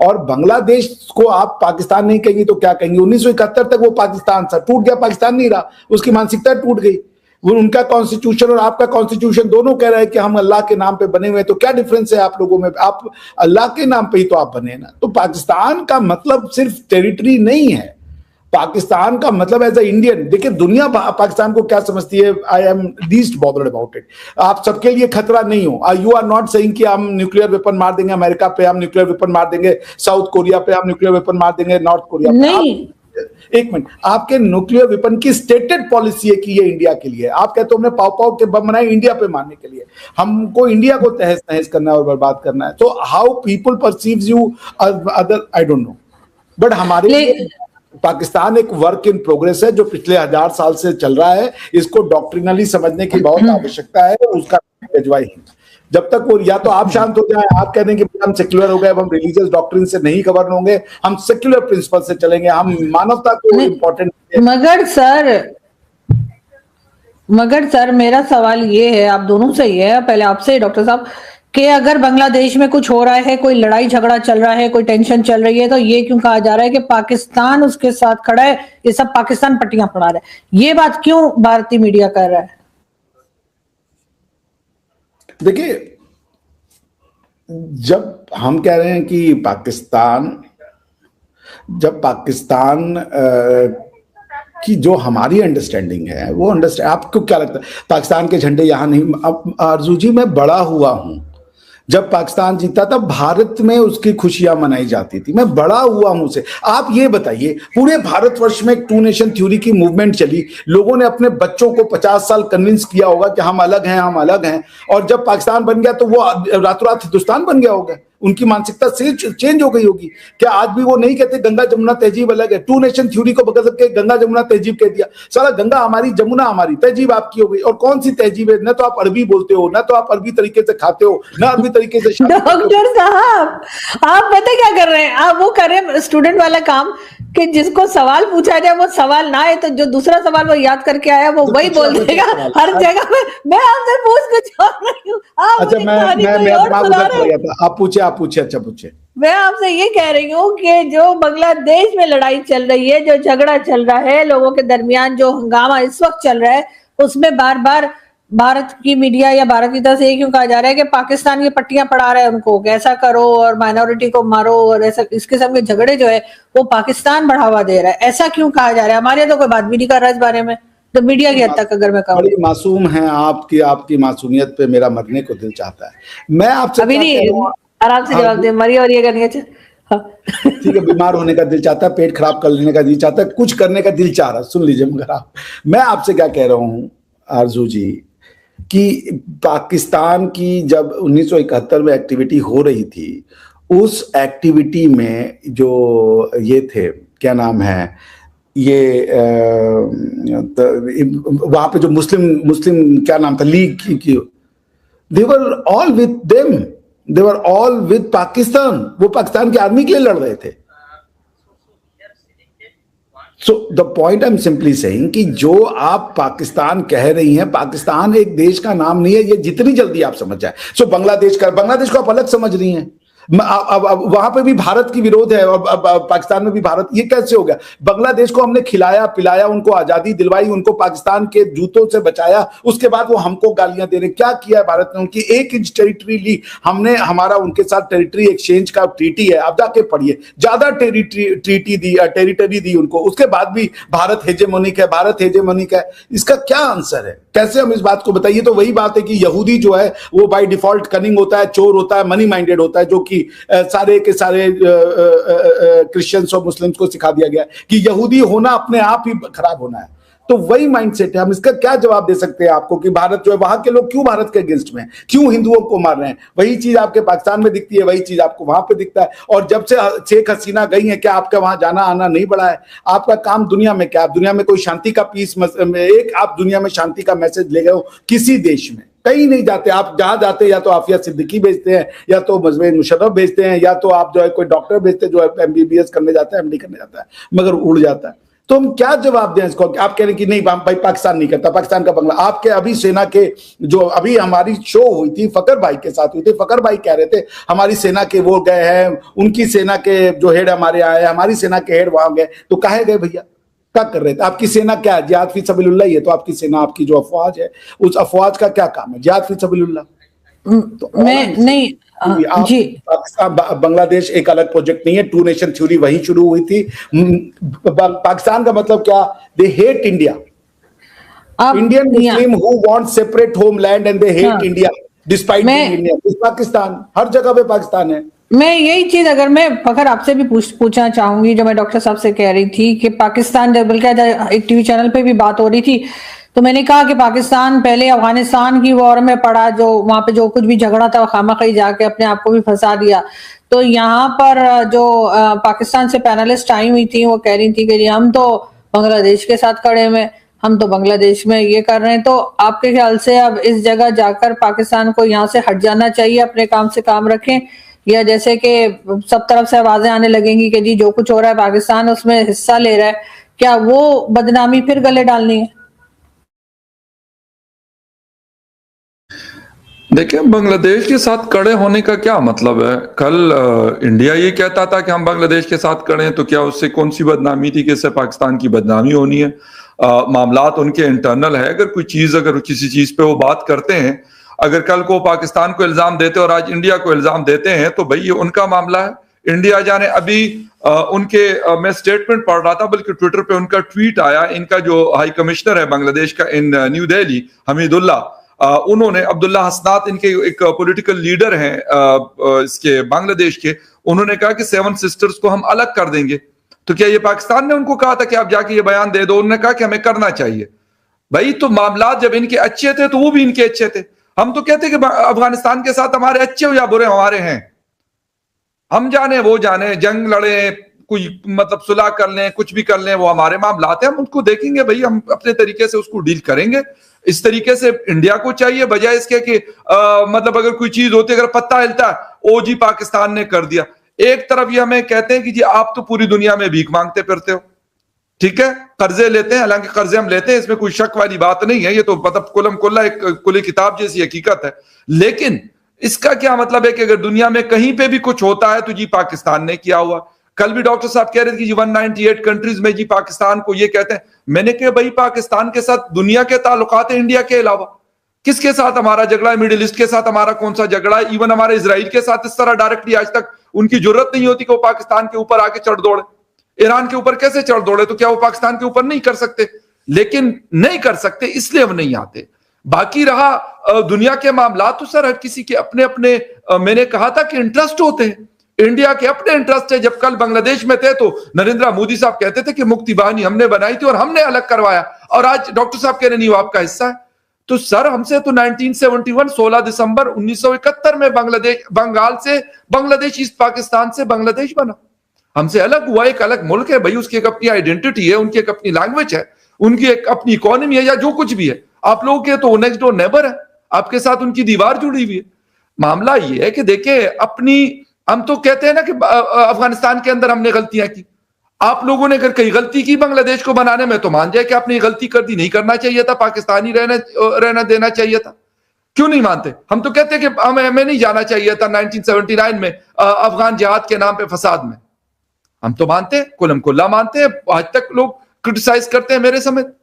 और बांग्लादेश को आप पाकिस्तान नहीं कहेंगे तो क्या कहेंगे? 1971 तक वो पाकिस्तान था, टूट गया, पाकिस्तान नहीं रहा, उसकी मानसिकता टूट गई। वो उनका कॉन्स्टिट्यूशन और आपका कॉन्स्टिट्यूशन दोनों कह रहे हैं कि हम अल्लाह के नाम पे बने हुए हैं, तो क्या डिफरेंस है आप लोगों में? आप अल्लाह के नाम पे ही तो आप बने ना। तो पाकिस्तान का मतलब सिर्फ टेरिटरी नहीं है, पाकिस्तान का मतलब एज ए इंडियन। देखिए दुनिया पाकिस्तान को क्या समझती है, I am least bothered about it. आप सबके लिए खतरा नहीं हो। यू आर नॉट सेइंग कि हम न्यूक्लियर वेपन मार देंगे अमेरिका पे, हम न्यूक्लियर वेपन मार देंगे साउथ कोरिया पे, हम न्यूक्लियर वेपन मार देंगे नॉर्थ कोरिया पे। नहीं, एक मिनट, आपके न्यूक्लियर वेपन की स्टेटेड पॉलिसी है कि ये इंडिया के लिए। आप कहते हो हमने पाव पाव के बम बनाए इंडिया पे मारने के लिए, हमको इंडिया को तहस नहस करना है और बर्बाद करना है। तो how people perceives you other, I don't know. But हमारे लिए पाकिस्तान एक वर्क इन प्रोग्रेस है जो पिछले 1000 साल से चल रहा है। इसको डॉक्ट्रिनली समझने की बहुत आवश्यकता है। उसका गजवाई जब तक वो, या तो आप शांत हो जाए, आप कह दें कि हम सेक्युलर हो गए, अब हम रिलीजियस डॉक्ट्रिन से नहीं गवर्न होंगे, हम सेक्युलर प्रिंसिपल से चलेंगे, हम मानवता को इम्पोर्टेंट। मगर सर मेरा सवाल ये है, आप दोनों से ये है, पहले आपसे डॉक्टर साहब, कि अगर बांग्लादेश में कुछ हो रहा है, कोई लड़ाई झगड़ा चल रहा है, कोई टेंशन चल रही है, तो ये क्यों कहा जा रहा है कि पाकिस्तान उसके साथ खड़ा है, ये सब पाकिस्तान पट्टियां पड़ा रहा है? ये बात क्यों भारतीय मीडिया कर रहा है? देखिए, जब हम कह रहे हैं कि जब पाकिस्तान की जो हमारी अंडरस्टैंडिंग है वो आपको क्या लगता है पाकिस्तान के झंडे यहां नहीं? अब आरजू जी, मैं बड़ा हुआ हूं, जब पाकिस्तान जीता तब भारत में उसकी खुशियां मनाई जाती थी, मैं बड़ा हुआ हूं उसे। आप ये बताइए, पूरे भारतवर्ष में एक टू नेशन थ्योरी की मूवमेंट चली, लोगों ने अपने बच्चों को 50 साल कन्विंस किया होगा कि हम अलग हैं, हम अलग हैं, और जब पाकिस्तान बन गया तो वो रातों रात हिंदुस्तान बन गया होगा। उनकी मानसिकता से चेंज हो गई होगी। क्या आज भी वो नहीं कहते गंगा जमुना तहजीब अलग है? टू नेशन थ्योरी को बदल के गंगा जमुना तहजीब कह दिया। सारा गंगा हमारी, जमुना हमारी, तहजीब आपकी हो गई। और कौन सी तहजीब है? न तो आप अरबी बोलते हो, न तो आप अरबी तरीके से खाते हो, न अरबी तरीके से। डॉक्टर साहब, आप पता क्या कर रहे हैं? आप वो कर रहे हैं स्टूडेंट वाला काम कि जिसको सवाल पूछा जाए वो सवाल ना आए तो जो दूसरा सवाल वो याद करके आया वो वही बोल देगा हर जगह में। मैं आपसे पूछ कुछ और रही हूँ। अच्छा, मैं आप पूछे। अच्छा पूछे। मैं आपसे ये कह रही हूँ कि जो बांग्लादेश में लड़ाई चल रही है, जो झगड़ा चल रहा है, लोगों के दरमियान जो हंगामा इस वक्त चल रहा है, उसमें बार बार भारत की मीडिया या भारत की तरफ से ये क्यों कहा जा रहा है कि पाकिस्तान ये पट्टियां पड़ा रहा है उनको, कैसा करो और माइनॉरिटी को मारो और ऐसा, इस किस्म के झगड़े जो है वो पाकिस्तान बढ़ावा दे रहा है, ऐसा क्यों कहा जा रहा है? हमारे तो कोई बात भी नहीं कर रहा इस बारे में। तो मीडिया की हद तक अगर मैं कहूँ, बड़ी मासूम है आपकी मासूमियत पे मेरा मरने को दिल चाहता है। मैं आपसे अभी नहीं, आराम से जवाब दे, मरी और ये करनी है। ठीक है, बीमार होने का दिल चाहता है, पेट खराब कर लेने का दिल चाहता है, कुछ करने का दिल चाह रहा है, सुन लीजिए। मगर मैं आपसे क्या कह रहा हूं आरजू जी, कि पाकिस्तान की जब 1971 में एक्टिविटी हो रही थी, उस एक्टिविटी में जो ये थे, क्या नाम है ये, वहां पे जो मुस्लिम क्या नाम था, लीग की, they were all with them, they were all with Pakistan. वो पाकिस्तान की आर्मी के लिए लड़ रहे थे। So the point I am simply saying कि जो आप पाकिस्तान कह रही हैं, पाकिस्तान एक देश का नाम नहीं है, ये जितनी जल्दी आप समझ जाए। सो बांग्लादेश को आप अलग समझ रही हैं। अब वहां पे भी भारत की विरोध है और पाकिस्तान में भी भारत, ये कैसे हो गया? बांग्लादेश को हमने खिलाया पिलाया, उनको आजादी दिलवाई, उनको पाकिस्तान के जूतों से बचाया, उसके बाद वो हमको गालियां दे रहे। क्या किया भारत ने? उनकी 1 इंच टेरिटरी ली हमने, हमारा उनके साथ टेरिटरी एक्सचेंज का ट्रीटी है, आप जाके पढ़िए। ज्यादा टेरिटरी दी उनको, उसके बाद भी भारत हेजेमोनिक है। इसका क्या आंसर है? कैसे हम इस बात को बताइए? तो वही बात है कि यहूदी जो है वो बाय डिफॉल्ट कनिंग होता है, चोर होता है, मनी माइंडेड होता है, जो कि सारे के सारे क्रिश्चियंस और मुस्लिम्स को सिखा दिया गया कि यहूदी होना अपने आप ही खराब होना है। तो वही माइंडसेट है। हम इसका क्या जवाब दे सकते हैं आपको कि भारत जो है, वहां के लोग क्यों भारत के अगेंस्ट में, क्यों हिंदुओं को मार रहे हैं? वही चीज आपके पाकिस्तान में दिखती है, वही चीज आपको वहां पे दिखता है। और जब से शेख हसीना गई है, क्या आपका वहां जाना आना नहीं बढ़ा है? आपका काम दुनिया में क्या? आप दुनिया में कोई शांति का पीस, आप दुनिया में शांति का मैसेज ले गए हो किसी देश में? कहीं नहीं जाते। आप जहां जाते या तो आफिया सिद्दीकी भेजते हैं, या तो मजबूर मुशर्रफ भेजते हैं, या तो आप जो है कोई डॉक्टर भेजते हैं जो एमबीबीएस करने जाता है, एमडी करने जाता है, मगर उड़ जाता है। तो हम क्या जवाब दें इसको? आप कह रहे हैं कि नहीं भाई पाकिस्तान नहीं करता, पाकिस्तान का बंगला। आपके अभी सेना के जो अभी हमारी शो हुई थी फकर भाई के साथ हुई थी, फकर भाई कह रहे थे हमारी सेना के वो गए हैं, उनकी सेना के जो हेड हमारे आए, हमारी सेना के हेड वहां गए, तो काहे गए भैया? क्या कर रहे थे? आपकी सेना क्या है? जिहाद फी सबीलुल्लाह ही है, तो आपकी सेना, आपकी जो अफवाज है, उस अफवाज का क्या काम है? जिहाद फी सबीलुल्लाह। तो मैं नहीं आप जी पाकिस्तान बांग्लादेश एक अलग प्रोजेक्ट नहीं है, टू नेशन थ्योरी वहीं शुरू हुई थी। पाकिस्तान का मतलब क्या? दे हेट इंडिया, आप Indian Muslim who want separate homeland and they हाँ, hate India despite being India. Pakistan हर जगह पे पाकिस्तान है। मैं यही चीज अगर मैं फखर आपसे भी पूछना चाहूंगी, जो मैं डॉक्टर साहब से कह रही थी कि पाकिस्तान, जब बल्कि एक टीवी चैनल पे भी बात हो रही थी, तो मैंने कहा कि पाकिस्तान पहले अफगानिस्तान की वॉर में पड़ा, जो वहां पे जो कुछ भी झगड़ा था खामखी जाके अपने आप को भी फंसा दिया। तो यहाँ पर जो पाकिस्तान से पैनलिस्ट आई हुई थी, वो कह रही थी कि जी हम तो बांग्लादेश के साथ खड़े हुए, हम तो बांग्लादेश में ये कर रहे हैं। तो आपके ख्याल से अब इस जगह जाकर पाकिस्तान को यहाँ से हट जाना चाहिए, अपने काम से काम रखें, या जैसे कि सब तरफ से आवाजें आने लगेंगी कि जी जो कुछ हो रहा है पाकिस्तान उसमें हिस्सा ले रहा है, क्या वो बदनामी फिर गले डालनी है? देखिए, बांग्लादेश के साथ खड़े होने का क्या मतलब है? कल इंडिया ये कहता था कि हम बांग्लादेश के साथ खड़े हैं, तो क्या उससे कौन सी बदनामी थी कि इससे पाकिस्तान की बदनामी होनी है? मामलात उनके इंटरनल है। अगर किसी चीज पे वो बात करते हैं, अगर कल को पाकिस्तान को इल्जाम देते और आज इंडिया को इल्जाम देते हैं, तो भाई ये उनका मामला है। इंडिया जाने अभी मैं स्टेटमेंट पढ़ रहा था, बल्कि ट्विटर पे उनका ट्वीट आया। इनका जो हाई कमिश्नर है बांग्लादेश का इन न्यू दिल्ली, हमीदुल्ला, उन्होंने, अब्दुल्ला हसनात इनके एक पॉलिटिकल लीडर हैं इसके बांग्लादेश के, उन्होंने कहा कि 7 सिस्टर्स को हम अलग कर देंगे। तो क्या ये पाकिस्तान ने उनको कहा था कि आप जाके ये बयान दे दो? उन्होंने कहा कि हमें करना चाहिए। भाई तो मामला जब इनके अच्छे थे तो वो भी इनके अच्छे थे। हम तो कहते कि अफगानिस्तान के साथ हमारे अच्छे हो या बुरे हमारे हैं, हम जाने वो जाने, जंग लड़े, कोई मतलब सुलह कर लें, कुछ भी कर लें, वो हमारे मामलात हैं, हम उनको देखेंगे भाई, हम अपने तरीके से उसको डील करेंगे। इस तरीके से इंडिया को चाहिए, बजाय इसके कि मतलब अगर कोई चीज होती है, अगर पत्ता हिलता है, ओ जी पाकिस्तान ने कर दिया। एक तरफ ये हमें कहते हैं कि जी आप तो पूरी दुनिया में भीख मांगते फिरते हो, ठीक है, कर्जे लेते हैं, हालांकि कर्जे हम लेते हैं, इसमें कोई शक वाली बात नहीं है, ये तो मतलब कुलम कुल्ला एक कुली किताब जैसी हकीकत है। लेकिन इसका क्या मतलब है कि अगर दुनिया में कहीं पे भी कुछ होता है तो जी पाकिस्तान ने किया हुआ। कल भी डॉक्टर साहब कह रहे थे कि 198 कंट्रीज में जी पाकिस्तान को ये कहते हैं। मैंने कहा भाई पाकिस्तान के साथ दुनिया के ताल्लुकात है इंडिया के अलावा, किसके साथ हमारा झगड़ा है? मिडिल ईस्ट के साथ हमारा कौन सा झगड़ा है? इवन हमारे इजराइल के साथ इस तरह डायरेक्टली आज तक उनकी जरूरत नहीं होती कि वो पाकिस्तान के ऊपर आके चढ़ दौड़े। ईरान के ऊपर कैसे चढ़ दौड़े? तो क्या वो पाकिस्तान के ऊपर नहीं कर सकते? लेकिन नहीं कर सकते इसलिए हम नहीं आते। बाकी रहा दुनिया के मामला, तो सर हर किसी के अपने अपने मैंने कहा था कि इंटरेस्ट होते हैं। इंडिया के अपने इंटरेस्ट है। जब कल बांग्लादेश में थे तो नरेंद्र मोदी साहब कहते थे कि मुक्ति बाहिनी हमने बनाई थी और हमने अलग करवाया, और आज डॉक्टर साहब कह रहे नहीं वो आपका हिस्सा है। तो सर हमसे तो 1971 16 दिसंबर 1971 में बंगाल से बांग्लादेश, ईस्ट पाकिस्तान से बांग्लादेश बना, हमसे अलग हुआ, एक अलग मुल्क है भाई, उसकी एक अपनी आइडेंटिटी है, उनकी एक अपनी लैंग्वेज है, उनकी एक अपनी इकोनॉमी है, या जो कुछ भी है। आप लोगों के तो नेक्स्ट डोर नेबर है, आपके साथ उनकी दीवार जुड़ी हुई है। मामला ये है कि देखिए अपनी, हम तो कहते हैं ना कि अफगानिस्तान के अंदर हमने गलतियां की। आप लोगों ने अगर कहीं गलती की बांग्लादेश को बनाने में, तो मान जाए कि आपने गलती कर दी, नहीं करना चाहिए था, पाकिस्तानी रहना देना चाहिए था। क्यों नहीं मानते? हम तो कहते हैं कि हमें नहीं जाना चाहिए था 1979 में अफगान जिहाद के नाम पे फसाद में। हम तो मानते हैं, कुलम कुल्ला मानते हैं, आज तक लोग क्रिटिसाइज करते हैं मेरे समेत।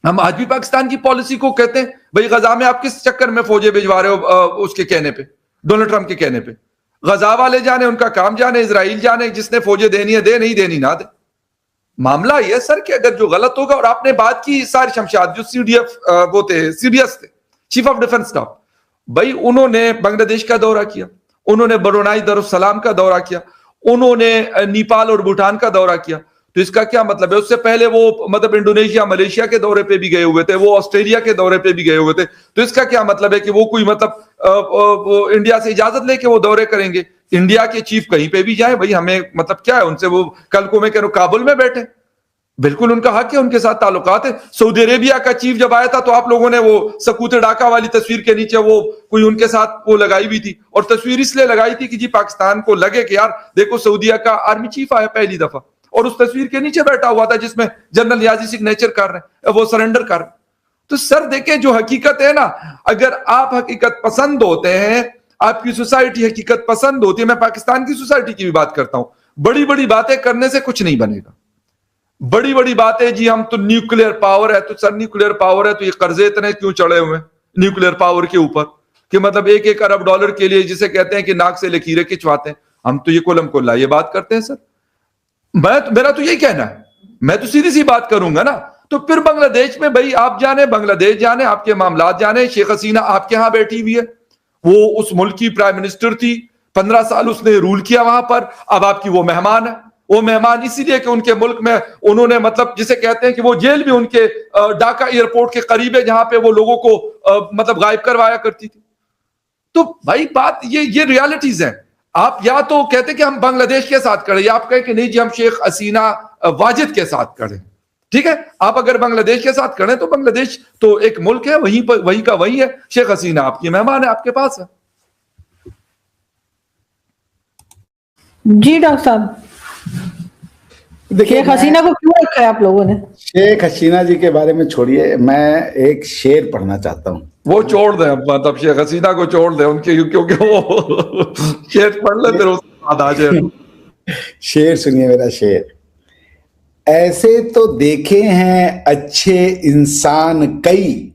हम आज भी पाकिस्तान की पॉलिसी को कहते हैं भाई गजा में आप किस चक्कर में फौजें भिजवा रहे हो, उसके कहने पे, डोनाल्ड ट्रंप के कहने पे। गजा वाले जाने, उनका काम जाने, इजराइल जाने, जिसने फौजें देनी है दे, नहीं देनी ना दे। मामला यह सर कि अगर जो गलत होगा, और आपने बात की सारी शमशाद जो सीडीएफ वो थे, सीडीएस थे, चीफ ऑफ डिफेंस स्टाफ, भाई उन्होंने बांग्लादेश का दौरा किया, उन्होंने ब्रुनाई दरुस्सलाम का दौरा किया, उन्होंने नेपाल और भूटान का दौरा किया। तो इसका क्या मतलब है? उससे पहले वो मतलब इंडोनेशिया, मलेशिया के दौरे पे भी गए हुए थे, वो ऑस्ट्रेलिया के दौरे पे भी गए हुए थे। तो इसका क्या मतलब है कि वो कोई मतलब इंडिया से इजाजत लेके वो दौरे करेंगे? इंडिया के चीफ कहीं पे भी जाए भाई, हमें मतलब क्या है उनसे? वो कल को मैं कह रहा हूं काबुल में बैठे, बिल्कुल उनका हक है, उनके साथ ताल्लुकात है। सऊदी अरेबिया का चीफ जब आया था तो आप लोगों ने वो सकूत डाका वाली तस्वीर के नीचे वो कोई उनके साथ वो लगाई हुई थी, और तस्वीर इसलिए लगाई थी कि जी पाकिस्तान को लगे कि यार देखो सऊदीया का आर्मी चीफ आया पहली दफा, और उस तस्वीर के नीचे बैठा हुआ था जिसमें जनरल नियाजी सिग्नेचर कर रहे हैं, वो सरेंडर कर रहे हैं। तो सर देखिए, जो हकीकत है ना, अगर आप हकीकत पसंद होते हैं, आपकी सोसाइटी हकीकत पसंद होती है, मैं पाकिस्तान की सोसाइटी की भी बात करता हूं, बड़ी बड़ी बातें करने से कुछ नहीं बनेगा। बड़ी बड़ी बातें, जी हम तो न्यूक्लियर पावर है, तो सर न्यूक्लियर पावर है तो ये कर्जे इतने क्यों चढ़े हुए हैं न्यूक्लियर पावर के ऊपर, कि मतलब $1 अरब के लिए जिसे कहते हैं कि नाक से लकीरें खिंचवाते हैं, हम तो ये कोलम कोल्ला ये बात करते हैं। सर मेरा तो यही कहना है, मैं तो सीधी सी बात करूंगा ना। तो फिर बांग्लादेश में भाई आप जाने, बांग्लादेश जाने, आपके मामलात जाने। शेख हसीना आपके यहां बैठी हुई है, वो उस मुल्क की प्राइम मिनिस्टर थी, 15 साल उसने रूल किया वहां पर। अब आपकी वो मेहमान है, वो मेहमान इसीलिए कि उनके मुल्क में उन्होंने मतलब जिसे कहते हैं कि वो जेल भी उनके ढाका एयरपोर्ट के करीब है, जहां पे वो लोगों को मतलब गायब करवाया करती थी। तो भाई बात ये रियलिटीज हैं। आप या तो कहते कि हम बांग्लादेश के साथ खड़े, या आप कहें कि नहीं जी हम शेख हसीना वाजिद के साथ खड़े। ठीक है, आप अगर बांग्लादेश के साथ खड़े तो बांग्लादेश तो एक मुल्क है, वहीं पर वहीं का वही है। शेख हसीना आपकी मेहमान है, आपके पास है। जी डॉक्टर साहब, शेख हसीना को क्यों रखा है आप लोगों ने? शेख हसीना जी के बारे में छोड़िए, मैं एक शेर पढ़ना चाहता हूं। वो छोड़ दें, मतलब शेख हसीना को छोड़ दें उनके, क्योंकि वो शेर पढ़ ले फिर उसके बाद आ जाए। शेर सुनिए मेरा शेर। ऐसे तो देखे हैं अच्छे इंसान कई,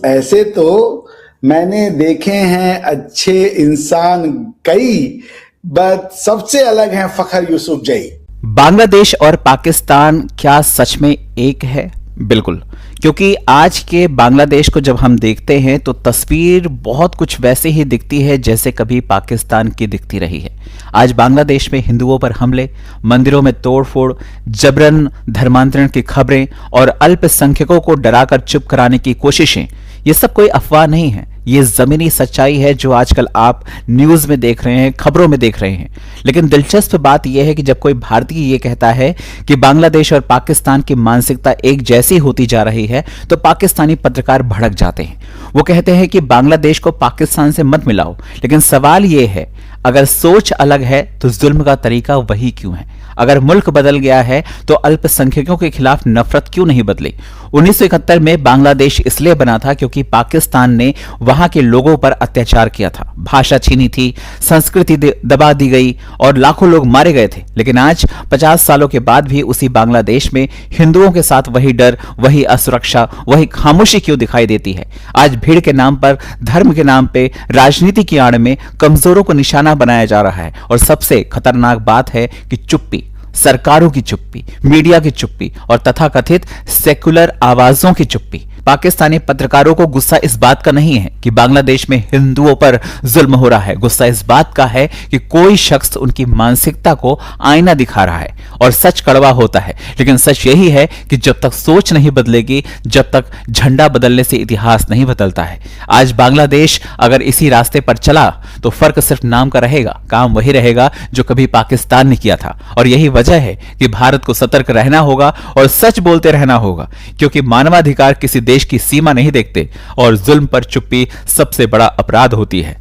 ऐसे तो मैंने देखे हैं अच्छे इंसान कई, बट सबसे अलग हैं फखर यूसुफ जई। बांग्लादेश और पाकिस्तान क्या सच में एक है? बिल्कुल, क्योंकि आज के बांग्लादेश को जब हम देखते हैं तो तस्वीर बहुत कुछ वैसे ही दिखती है जैसे कभी पाकिस्तान की दिखती रही है। आज बांग्लादेश में हिंदुओं पर हमले, मंदिरों में तोड़फोड़, जबरन धर्मांतरण की खबरें और अल्पसंख्यकों को डराकर चुप कराने की कोशिशें, ये सब कोई अफवाह नहीं है, ये जमीनी सच्चाई है जो आजकल आप न्यूज में देख रहे हैं, खबरों में देख रहे हैं। लेकिन दिलचस्प बात यह है कि जब कोई भारतीय ये कहता है कि बांग्लादेश और पाकिस्तान की मानसिकता एक जैसी होती जा रही है तो पाकिस्तानी पत्रकार भड़क जाते हैं। वो कहते हैं कि बांग्लादेश को पाकिस्तान से मत मिलाओ। लेकिन सवाल यह है, अगर सोच अलग है तो जुल्म का तरीका वही क्यों है? अगर मुल्क बदल गया है तो अल्पसंख्यकों के खिलाफ नफरत क्यों नहीं बदली? 1971 में बांग्लादेश इसलिए बना था क्योंकि पाकिस्तान ने वहां के लोगों पर अत्याचार किया था, भाषा छीनी थी, संस्कृति दबा दी गई और लाखों लोग मारे गए थे। लेकिन आज 50 सालों के बाद भी उसी बांग्लादेश में हिंदुओं के साथ वही डर, वही असुरक्षा, वही खामोशी क्यों दिखाई देती है? आज भीड़ के नाम पर, धर्म के नाम पे, राजनीति की आड़ में कमजोरों को निशाना बनाया जा रहा है। और सबसे खतरनाक बात है कि चुप्पी, सरकारों की चुप्पी, मीडिया की चुप्पी और तथाकथित सेकुलर आवाजों की चुप्पी। पाकिस्तानी पत्रकारों को गुस्सा इस बात का नहीं है कि बांग्लादेश में हिंदुओं पर जुल्म हो रहा है, गुस्सा इस बात का है कि कोई शख्स उनकी मानसिकता को आईना दिखा रहा है। और सच कड़वा होता है, लेकिन सच यही है कि जब तक सोच नहीं बदलेगी, जब तक झंडा बदलने से इतिहास नहीं बदलता है। आज बांग्लादेश अगर इसी रास्ते पर चला तो फर्क सिर्फ नाम का रहेगा, काम वही रहेगा जो कभी पाकिस्तान ने किया था। और यही वजह है कि भारत को सतर्क रहना होगा और सच बोलते रहना होगा, क्योंकि मानवाधिकार किसी देश की सीमा नहीं देखते और जुल्म पर चुप्पी सबसे बड़ा अपराध होती है।